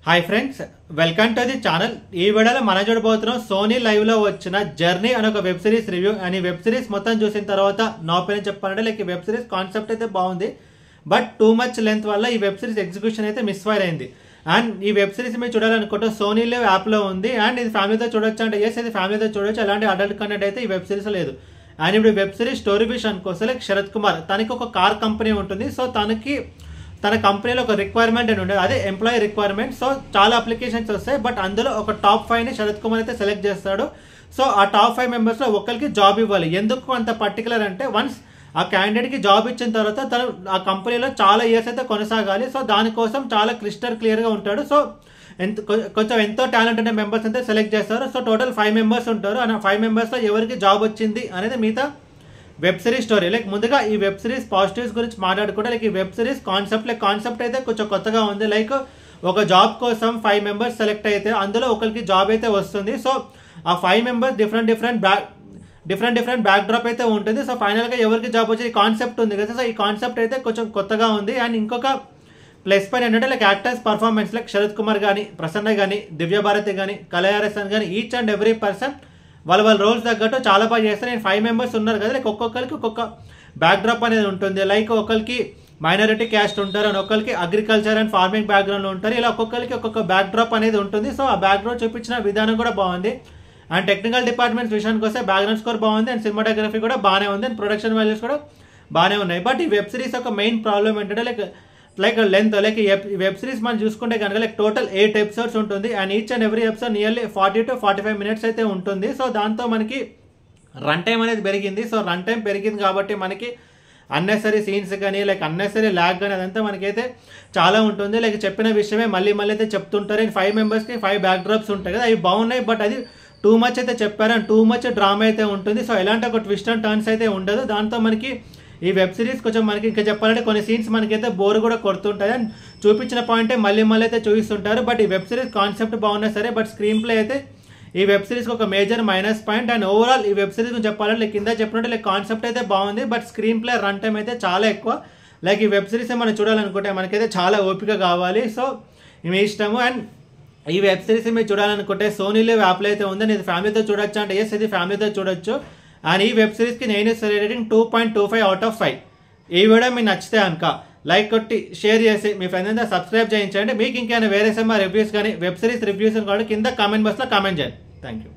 Hi friends, welcome to the channel. ఈ వీడియోలో మనం చూడబోతున్నాం సోనీ లైవ్ లో వచ్చిన జర్నీ అనే ఒక వెబ్ సిరీస్ రివ్యూ. అండ్ ఈ వెబ్ సిరీస్ మొత్తం చూసిన తర్వాత నా ఒపీనియన్ చెప్పాలంటే లైక్ ఈ వెబ్ సిరీస్ కాన్సెప్ట్ అయితే బాగుంది, బట్ టూ మచ్ లెంత్ వల్ల ఈ వెబ్ సిరీస్ ఎగ్జిక్యూషన్ అయితే మిస్ఫైర్ అయింది. అండ్ ఈ వెబ్ సిరీస్ మీరు చూడాలనుకుంటే సోనీ లైవ్ యాప్లో ఉంది. అండ్ ఇది ఫ్యామిలీతో చూడొచ్చు అంటే ఎస్, ఇది ఫ్యామిలీతో చూడొచ్చు. ఎలాంటి అడల్ట్ కంటెంట్ అయితే ఈ వెబ్ సిరీస్ లేదు. అండ్ ఇప్పుడు వెబ్ సిరీస్ స్టోరీ విషయానికి వస్తే లైక్ శరత్ కుమార్, తనకి ఒక కార్ కంపెనీ ఉంటుంది. సో తన కంపెనీలో ఒక రిక్వైర్మెంట్ అని ఉండేది, అదే ఎంప్లాయీ రిక్వైర్మెంట్. సో చాలా అప్లికేషన్స్ వస్తాయి, బట్ అందులో ఒక టాప్ 5ని శరత్ కుమార్ అయితే సెలెక్ట్ చేస్తాడు. సో ఆ టాప్ 5 మెంబర్స్లో ఒకరికి జాబ్ ఇవ్వాలి. ఎందుకు అంత పర్టికులర్ అంటే వన్స్ ఆ క్యాండిడేట్కి జాబ్ ఇచ్చిన తర్వాత తను ఆ కంపెనీలో చాలా ఇయర్స్ అయితే కొనసాగాలి. సో దానికోసం చాలా క్లియర్గా ఉంటాడు. సో కొంచెం ఎంతో టాలెంట్ అనే మెంబర్స్ అయితే సెలెక్ట్ చేస్తారు. సో టోటల్ 5 మెంబర్స్ ఉంటారు. ఆ 5 మెంబర్స్లో ఎవరికి జాబ్ వచ్చింది అనేది మిగతా వెబ్ సిరీస్ స్టోరీ. లైక్ ముందుగా ఈ వెబ్ సిరీస్ పాజిటివ్స్ గురించి మాట్లాడుకుంటే లైక్ ఈ వెబ్ సిరీస్ కాన్సెప్ట్ అయితే కొంచెం కొత్తగా ఉంది. లైక్ ఒక జాబ్ కోసం 5 మెంబర్స్ సెలెక్ట్ అయితే అందులో ఒకరికి జాబ్ అయితే వస్తుంది. సో ఆ 5 మెంబర్స్ డిఫరెంట్ బ్యాక్ డ్రాప్ అయితే ఉంటుంది. సో ఫైనల్గా ఎవరికి జాబ్ వచ్చి కాన్సెప్ట్ ఉంది కదా. సో ఈ కాన్సెప్ట్ అయితే కొంచెం కొత్తగా ఉంది. అండ్ ఇంకొక ప్లస్ పాయింట్ ఏంటంటే like actors performance, like Sarath Kumar కానీ, ప్రసన్న కానీ, దివ్య భారతి కానీ, కలయారసన్ కానీ, ఈచ్ అండ్ ఎవ్రీ పర్సన్ వాళ్ళ రోల్స్ తగ్గట్టు చాలా బాగా చేస్తారు. నేను 5 మెంబర్స్ ఉన్నారు కదా, లైక్ ఒక్కొక్కరికి ఒక్కొక్క బ్యాక్ డ్రాప్ అనేది ఉంటుంది. లైక్ ఒకరికి మైనారిటీ క్యాస్ట్ ఉంటారు, అండ్ ఒకరికి అగ్రికల్చర్ అండ్ ఫార్మింగ్ బ్యాక్గ్రౌండ్లో ఉంటారు. ఇలా ఒక్కొక్కరికి ఒక్కొక్క బ్యాక్ డ్రాప్ అనేది ఉంటుంది. సో ఆ బ్యాక్ డ్రాప్ చూపించిన విధానం కూడా బాగుంది. అండ్ టెక్నికల్ డిపార్ట్మెంట్స్ విషయానికి వస్తే బ్యాక్గ్రౌండ్ స్కోర్ బాగుంది, అండ్ సినిమాటోగ్రఫీ కూడా బాగానే ఉంది, అండ్ ప్రొడక్షన్ వాల్యూస్ కూడా బాగానే ఉన్నాయి. బట్ ఈ వెబ్ సిరీస్ యొక్క మెయిన్ ప్రాబ్లం ఏంటంటే లైక్ లెంత్. లైక్ ఈ వెబ్ సిరీస్ మనం చూసుకుంటే కనుక లైక్ టోటల్ 8 ఎపిసోడ్స్ ఉంటుంది. And each and every episode nearly 40 to 45 minutes అయితే ఉంటుంది. సో దాంతో మనకి రన్ టైం అనేది పెరిగింది. సో రన్ టైం పెరిగింది కాబట్టి మనకి అన్నెసరీ సీన్స్ కానీ లైక్ అన్నెసరీ ల్యాగ్ కానీ అదంతా మనకైతే చాలా ఉంటుంది. లైక్ చెప్పిన విషయమే మళ్ళీ అయితే చెప్తుంటారు. 5 మెంబర్స్కి 5 బ్యాక్ డ్రాప్స్ ఉంటాయి కదా, అవి బాగున్నాయి, బట్ అది టూ మచ్ అయితే చెప్పారు. అండ్ టూ మచ్ డ్రామా అయితే ఉంటుంది. సో ఎలాంటి ఒక ట్విస్ట్ అండ్ టర్న్స్ అయితే ఉండదు. దాంతో మనకి ఈ వెబ్ సిరీస్ కొంచెం మనకి ఇంకా చెప్పాలంటే కొన్ని సీన్స్ మనకైతే బోర్ కూడా కొడుతుంటాయి. అండ్ చూపించిన పాయింటే మళ్ళీ అయితే చూపిస్తుంటారు. బట్ ఈ వెబ్ సిరీస్ కాన్సెప్ట్ బాగున్నా సరే, బట్ స్క్రీన్ ప్లే అయితే ఈ వెబ్ సిరీస్కి ఒక major minus point. And overall ఈ వెబ్ సిరీస్ చెప్పాలంటే లైక్ కింద చెప్పినట్టు లైక్ కాన్సెప్ట్ అయితే బాగుంది, but screen play run time అయితే చాలా ఎక్కువ. లైక్ ఈ వెబ్ సిరీస్ మనం చూడాలనుకుంటే మనకైతే చాలా ఓపిక కావాలి. సో మీ ఇష్టము. అండ్ ఈ వెబ్ సిరీస్ మీరు చూడాలనుకుంటే సోనీ లివ్ యాప్లో అయితే ఉందని, ఇది ఫ్యామిలీతో చూడొచ్చు అంటే ఎస్, ఇది ఫ్యామిలీతో చూడొచ్చు. అండ్ ఈ వెబ్ సిరీస్కి నేను రేటింగ్ 2.25 out of 5. ఈ వీడియో మీకు నచ్చితే కనుక లైక్ కొట్టి షేర్ చేసి మీ ఫ్రెండ్స్ అంతా సబ్స్క్రైబ్ చేయించండి. మీకు ఇంకేమైనా వేరే సినిమా రివ్యూస్ కానీ వెబ్ సిరీస్ రివ్యూస్ కూడా కింద కామెంట్ బాక్స్లో కామెంట్ చేయండి. Thank you.